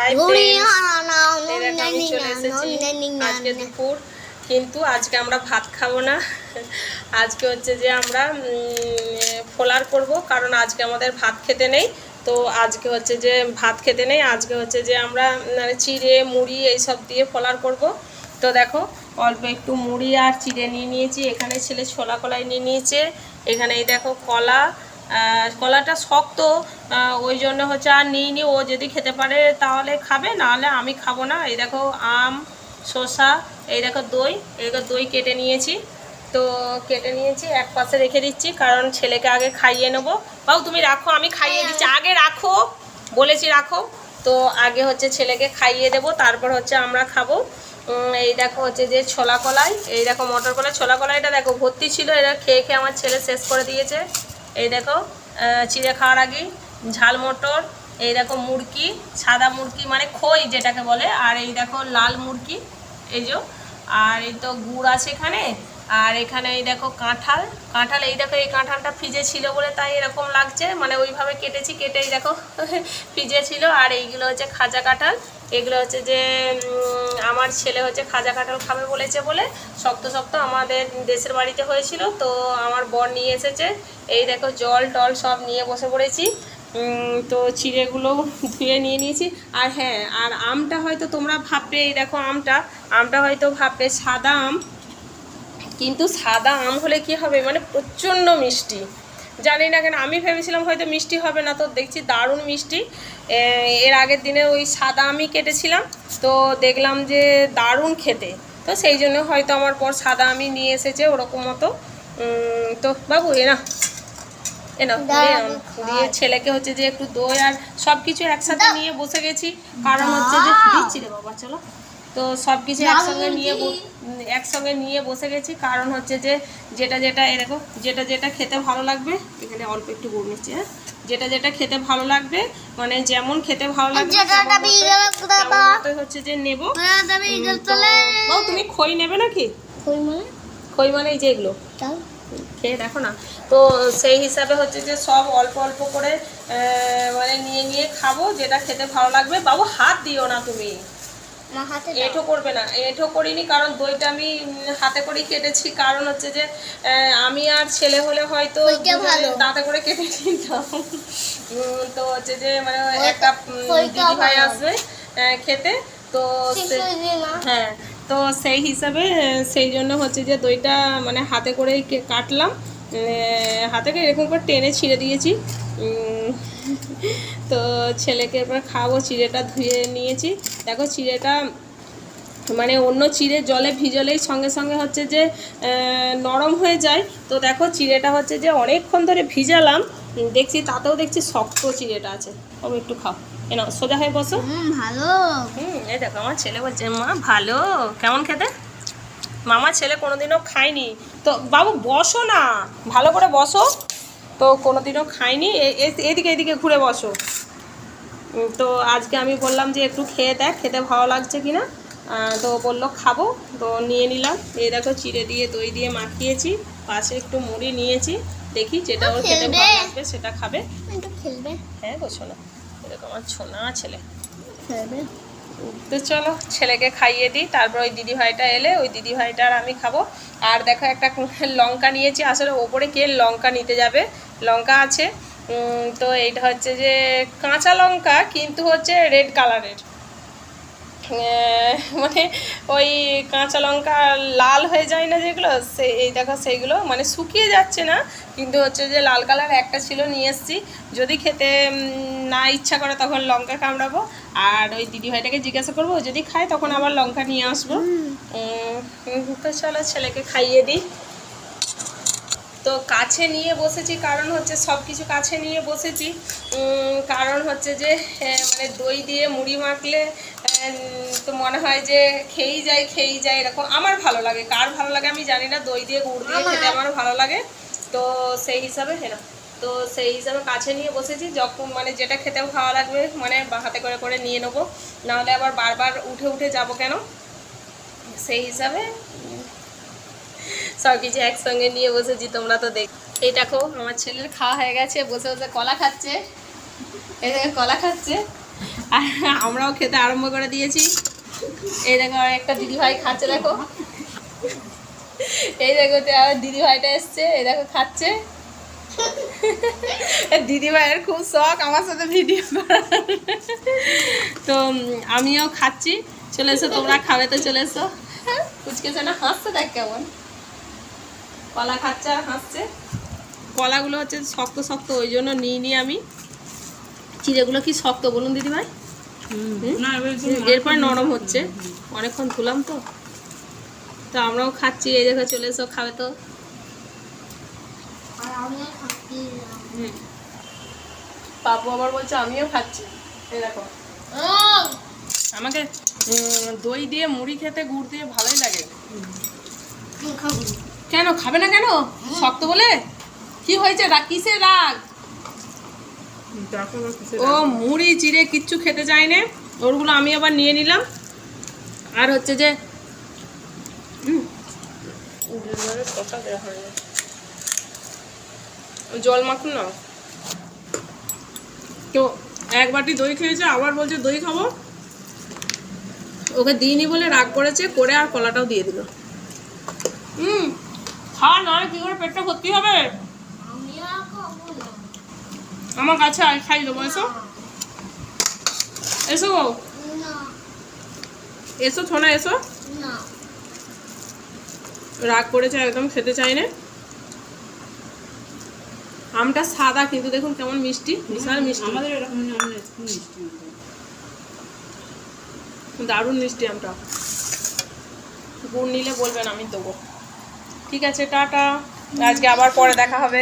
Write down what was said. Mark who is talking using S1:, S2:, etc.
S1: আমি চলে এসেছি আজকে দুপুর, কিন্তু আজকে আমরা ভাত খাবো না। আজকে হচ্ছে যে আমরা ফোলার করব, কারণ আজকে আমাদের ভাত খেতে নেই। তো আজকে হচ্ছে যে ভাত খেতে নেই, আজকে হচ্ছে যে আমরা চিড়ে মুড়ি এইসব দিয়ে ফোলার করব। তো দেখো অল্প একটু মুড়ি আর চিড়ে নিয়ে নিয়েছি, এখানে ছেলে ছোলা কলাই নিয়ে নিয়েছে, এখানে এই দেখো কলা, কলাটা শক্ত ওই জন্য হচ্ছে আর নিইনি, ও যদি খেতে পারে তাহলে খাবে, নাহলে আমি খাবো না। এই দেখো আম, শসা, এই দেখো দই, এই দেখো দই কেটে নিয়েছি। তো কেটে নিয়েছি, এক পাশে রেখে দিচ্ছি, কারণ ছেলেকে আগে খাইয়ে নেবো। বাবু তুমি রাখো, আমি খাইয়ে দিচ্ছি, আগে রাখো বলেছি, রাখো। তো আগে হচ্ছে ছেলেকে খাইয়ে দেবো, তারপর হচ্ছে আমরা খাবো। এই দেখো হচ্ছে যে ছোলা কলাই, এই দেখো মটর কলাই, ছোলা কলাইটা দেখো ভর্তি ছিল, এটা খেয়ে খেয়ে আমার ছেলে শেষ করে দিয়েছে। এই দেখো চিড়ে খাওয়ার আগে ঝাল মটর, এই দেখো মুরগি, সাদা মুরগি মানে খই যেটাকে বলে, আর এই দেখো লাল মুরগি, এই যে, আর এই তো গুড় আছে এখানে, আর এখানে এই দেখো কাঁঠাল, কাঁঠাল এই দেখো, এই কাঁঠালটা ফ্রিজে ছিল বলে তাই এরকম লাগছে, মানে ওইভাবে কেটেছি, কেটে এই দেখো ফ্রিজে ছিল। আর এইগুলো হচ্ছে খাজা কাঁঠাল, এগুলো হচ্ছে যে আমার ছেলে হচ্ছে খাজা কাঁঠাল খাবে বলেছে বলে শক্ত শক্ত আমাদের দেশের বাড়িতে হয়েছিল, তো আমার বর নিয়ে এসেছে। এই দেখো জল টল সব নিয়ে বসে পড়েছি। তো চিড়েগুলো ধুয়ে নিয়ে নিয়েছি। আর হ্যাঁ, আর আমটা হয়তো তোমরা ভাববে, এই দেখো আমটা হয়তো ভাববে সাদা আম, কিন্তু সাদা আম হলে কি হবে, মানে প্রচণ্ড মিষ্টি। জানি না কেন আমি ভেবেছিলাম হয়তো মিষ্টি হবে না, তো দেখছি দারুণ মিষ্টি। এর আগের দিনে ওই সাদা আমই কেটেছিলাম, তো দেখলাম যে দারুণ খেতে, তো সেই জন্য হয়তো আমার পর সাদা আমই নিয়ে এসেছে ওরকম মতো। তো বাবু দিয়ে ছেলেকে হচ্ছে যে একটু দই আর সব কিছু একসাথে নিয়ে বসে গেছি, কারণ হচ্ছে যে দিচ্ছি রে বাবা চলো। তো সব কিছু একসঙ্গে নিয়ে বসে গেছি, কারণ হচ্ছে যে যেটা এরকম যেটা খেতে ভালো লাগবে, এখানে অল্প একটু গুড় মিষ্টি, হ্যাঁ, যেটা খেতে ভালো লাগবে, মানে যেমন খেতে ভালো লাগবে হচ্ছে যে নেবো। তুমি খই নেবে নাকি? খই মানে এই যে এগুলো খেয়ে দেখো না। তো সেই হিসাবে হচ্ছে যে সব অল্প অল্প করে মানে নিয়ে খাবো, যেটা খেতে ভালো লাগবে। বাবু হাত দিও না তুমি, এঁঠো করবে না। এঁঠো করিনি, কারণ দইটা আমি হাতে করেই কেটেছি, কারণ হচ্ছে যে আমি আর ছেলে হলে হয়তো দাঁতে করে কেটে নিতাম। তো হচ্ছে যে মানে একটা দিদি ভাই আসবে খেতে, তো হ্যাঁ, তো সেই হিসাবে সেই জন্য হচ্ছে যে দইটা মানে হাতে করেই কাটলাম, হাতে করে এরকম করে টেনে ছিঁড়ে দিয়েছি। তো ছেলেকে এবার খাওয়াবো। চিড়েটা ধুয়ে নিয়েছি, দেখো চিড়েটা মানে অন্য চিড়ে জলে ভিজলেই সঙ্গে সঙ্গে হচ্ছে যে নরম হয়ে যায়। তো দেখো চিড়েটা হচ্ছে যে অনেকক্ষণ ধরে ভিজালাম, দেখছি তাতেও দেখছি শক্ত চিড়েটা আছে। তবে একটু খাও, এনা সোজা হয়ে বসো।
S2: ভালো।
S1: এই দেখো আমার ছেলে বলছে মা ভালো, কেমন খেতে? মামা ছেলে কোনোদিনও খায়নি, তো বাবু বসো না, ভালো করে বসো। তো কোনোদিনও খাইনি, এদিকে ঘুরে বসো। তো আজকে আমি বললাম যে একটু খেয়ে দেখ, খেতে ভালো লাগছে কিনা। তো বললো খাবো, তো নিয়ে নিলাম। এই দেখো চিড়ে দিয়ে দই দিয়ে মাখিয়েছি, পাশে একটু মুড়ি নিয়েছি, দেখি যেটা ওর খেতে ভালো লাগবে সেটা খাবে।
S2: খেলবে?
S1: হ্যাঁ গো শোনা, এরকম আমার ছোনা ছেলে
S2: খেলবে।
S1: তো চলো ছেলেকে খাইয়ে দিই, তারপর ওই দিদিভাইটা এলে ওই দিদিভাইটা আর আমি খাবো। আর দেখো একটা লঙ্কা নিয়েছি, আসলে ওপরে কে লঙ্কা নিতে যাবে, লঙ্কা আছে। তো এইটা হচ্ছে যে কাঁচা লঙ্কা, কিন্তু হচ্ছে রেড কালারের, মানে ওই কাঁচা লঙ্কা লাল হয়ে যায় না যেগুলো, এই দেখো সেইগুলো মানে শুকিয়ে যাচ্ছে না, কিন্তু হচ্ছে যে লাল কালার একটা ছিল, নিয়ে এসেছি। যদি খেতে না ইচ্ছা করে তখন লঙ্কা কামড়াবো, আর ওই দিদিভাইটাকে জিজ্ঞাসা করবো, যদি খায় তখন আবার লঙ্কা নিয়ে আসবো। তো চলো ছেলেকে খাইয়ে দিই। তো কাছে নিয়ে বসেছি, কারণ হচ্ছে সব কিছু কাছে নিয়ে বসেছি, কারণ হচ্ছে যে মানে দই দিয়ে মুড়ি মাখলে তো মনে হয় যে খেয়েই যায় এরকম। আমার ভালো লাগে, কার ভালো লাগে আমি জানি না, দই দিয়ে গুড় দিয়ে খেতে আমার ভালো লাগে। তো সেই হিসাবে তো সেই হিসাবে কাছে নিয়ে বসেছি, যখন মানে যেটা খেতে ভালো লাগবে মানে হাতে করে করে নিয়ে নেবো, নাহলে আবার বারবার উঠে যাবো কেন, সেই হিসাবে সব কিছু একসঙ্গে নিয়ে বসেছি। তোমরা তো দেখ, এই দেখো আমার ছেলের খাওয়া হয়ে গেছে, বসে বসে কলা খাচ্ছে, এই দেখো কলা খাচ্ছে। আর আমরাও খেতে আরম্ভ করে দিয়েছি। এই দেখো একটা দিদিভাই খাচ্ছে, দেখো এই দেখো দিদিভাইটা এসছে, এই দেখো খাচ্ছে। দিদিভাইয়ের খুব শখ আমার সাথে ভিডিও করার। তো আমিও খাচ্ছি, চলে এসো তোমরা খাবে তো চলে এসো। কুচকেছে না, হাসছে দেখ কেমন, কলা খাচ্ছে আর হাসছে। কলাগুলো হচ্ছে শক্ত শক্ত, ওই জন্য নিই আমি। চিড়েগুলো কি শক্ত বলুন দিদিভাই? এরপর নরম হচ্ছে, অনেকক্ষণ ধুলাম তো। তো আমরাও খাচ্ছি, এই দেখো চলে এসো খাবে তো। পাপু আবার বলছে আমিও খাচ্ছি। এই দেখো আমাকে দই দিয়ে মুড়ি খেতে গুড় দিয়ে ভালোই লাগে। কেন খাবে না কেন? শক্ত বলে? কি হয়েছে, রাগ কিসের রাগ? ও মুড়ি চিড়ে কিচ্ছু খেতে চায় না, ওরগুলো আমি আবার নিয়ে নিলাম। আর হচ্ছে যে জল মাখুন না। তো এক বাটি দই খেয়েছে, আবার বলছে দই খাবো। ওকে দিইনি বলে রাগ করেছে, করে আর কলাটাও দিয়ে দিল। খা না, কি করে পেটটা ভর্তি হবে? আমার কাছে আর খাই দেবো, এসো এসো এসো ছোনা এসো। রাগ করেছে, একদম খেতে চাই না। আমটা সাদা কিন্তু দেখুন কেমন মিষ্টি, বিশাল মিষ্টি। আমাদের এরকম মিষ্টি, দারুণ মিষ্টি আমটা। গুড় নিলে বলবেন, আমি দেবো। ঠিক আছে, টাটা, আজকে আবার পরে দেখা হবে।